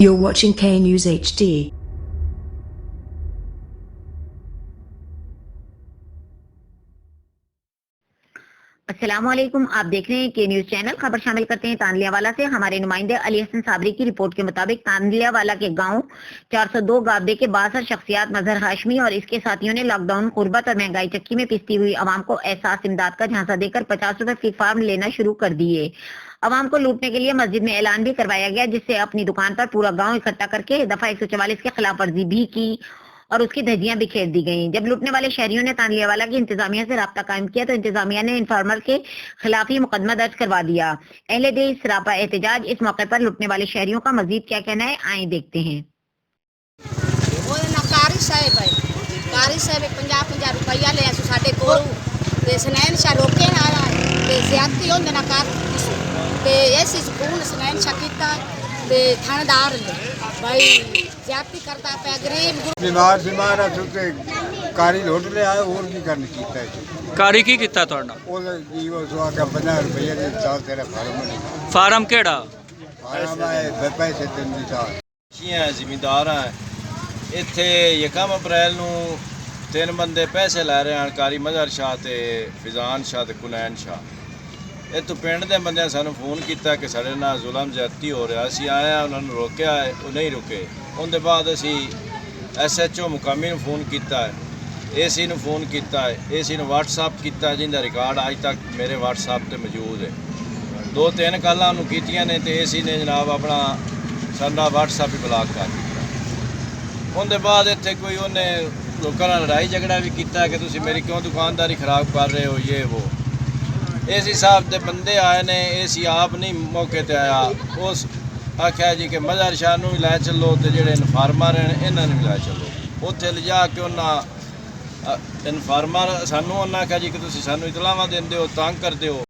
You're watching K News HD. अस्सलाम वालेकुम। आप देख रहे हैं के न्यूज चैनल। खबर शामिल करते हैं तानलियावाला से। हमारे नुमाइंदे अली हसन साबरी की रिपोर्ट के मुताबिक तानलियावाला के गांव 402 गाबे के 62 शख्सियात मजहर हाशमी और इसके साथियों ने लॉकडाउन, गुर्बत और महंगाई चक्की में पिसती हुई आवाम को एहसास इमदाद का झांसा देकर 50 रुपए फी फार्म लेना शुरू कर दिए। आवाम को लूटने के लिए मस्जिद में ऐलान भी करवाया गया, जिससे अपनी दुकान पर पूरा गाँव इकट्ठा करके दफा 144 के खिलाफ वर्जी भी की और उसकी धज्जियां बिखेर दी गईं। जब लूटने वाले शहरियों ने तानलियावाला की इंतजामिया से राब्ता कायम किया तो इंतजामिया ने इन्फॉर्मर के खिलाफ ही मुकदमा दर्ज करवा दिया। अहले देश सरापा एहतजाज। इस मौके पर लूटने वाले शहरियों का मजीद क्या कहना है, आए देखते हैं। कारी साहब 50 रुपया ले साडे कोल ते सनैन शाह रोके आया ते ज्यादती होंदे ना कर ते ऐसी सुकून सनैन शाह कीता ते थानेदार भाई ज्यादती करता पे गरीब बीमार है तो कारी लोट ले आए और की करने कीता है कारी की कीता ਤੁਹਾਡਾ ਉਹ ਜੀ ਉਹ ਸਵਾ ਕੇ 50 ਰੁਪਏ ਦੇ ਸਾਲ ਤੇਰਾ ਫਾਰਮ ਕਿਹੜਾ ਫਾਰਮ ਹੈ ਪੈਸੇ ਦਿਨ ਦੀ ਸਾਲ ਸ਼ੀਆਂ ਜ਼ਿਮੀਂਦਾਰਾਂ ਇੱਥੇ ਯਕਮ ਅਪ੍ਰੈਲ ਨੂੰ 3 ਬੰਦੇ ਪੈਸੇ ਲੈ ਰਹੇ ਹਨ, ਕਾਰੀ ਮਜ਼ਹਰ ਸ਼ਾਹ ਤੇ ਫਿਜ਼ਾਨ ਸ਼ਾਹ ਤੇ ਕੁਨੈਨ ਸ਼ਾਹ। ਇਹ ਤੋਂ ਪਿੰਡ ਦੇ ਬੰਦਿਆਂ ਸਾਨੂੰ ਫੋਨ ਕੀਤਾ ਕਿ ਸਾਡੇ ਨਾਲ ਜ਼ੁਲਮ ਜ਼ਿਆਦਤੀ ਹੋ ਰਿਹਾ। ਅਸੀਂ ਆਏ ਆ, ਉਹਨਾਂ ਨੂੰ ਰੋਕਿਆ ਹੈ, ਉਹ ਨਹੀਂ ਰੁਕੇ। ਉਹਦੇ ਬਾਅਦ ਅਸੀਂ SHO ਮੁਕਾਮੀ ਨੂੰ ਫੋਨ ਕੀਤਾ ਹੈ, AC ਨੂੰ ਫੋਨ ਕੀਤਾ ਹੈ, AC ਨੂੰ WhatsApp ਕੀਤਾ, ਜਿਹਦਾ ਰਿਕਾਰਡ ਅੱਜ ਤੱਕ ਮੇਰੇ WhatsApp ਤੇ ਮੌਜੂਦ ਹੈ। 2-3 ਕਾਲਾਂ ਉਹਨੂੰ ਕੀਤੀਆਂ ਨੇ ਤੇ AC ਨੇ ਜਨਾਬ ਆਪਣਾ ਸਾਡਾ WhatsApp ਹੀ ਬਲਾਕ ਕਰ ਦਿੱਤਾ। ਉਹਦੇ ਬਾਅਦ ਇੱਥੇ ਕੋਈ ਉਹਨੇ ਲੋਕਾਂ ਨਾਲ ਲੜਾਈ ਝਗੜਾ ਵੀ ਕੀਤਾ ਕਿ ਤੁਸੀਂ ਮੇਰੀ ਕਿਉਂ ਦੁਕਾਨਦਾਰੀ ਖਰਾਬ ਕਰ ਰਹੇ ਹੋ, ਇਹ ਉਹ। AC ਸਾਹਿਬ ਦੇ ਬੰਦੇ ਆਏ ਨੇ, AC ਆਪ ਨਹੀਂ ਮੌਕੇ ਤੇ ਆਇਆ। ਉਸ ਆਖਿਆ ਜੀ ਕਿ ਮਜ਼ਹਰ ਸ਼ਾਹ ਨੂੰ ਵੀ ਲੈ ਚੱਲੋ ਤੇ ਜਿਹੜੇ ਇਨਫਾਰਮਰ ਨੇ ਇਹਨਾਂ ਨੂੰ ਵੀ ਲੈ ਚੱਲੋ। ਉੱਥੇ ਲਿਜਾ ਕੇ ਉਹਨਾਂ ਇਨਫਾਰਮਰ ਸਾਨੂੰ ਉਹਨਾਂ ਆਖਿਆ ਜੀ ਕਿ ਤੁਸੀਂ ਸਾਨੂੰ ਇਤਲਾਵਾਂ ਦਿੰਦੇ ਹੋ, ਤੰਗ ਕਰਦੇ ਹੋ।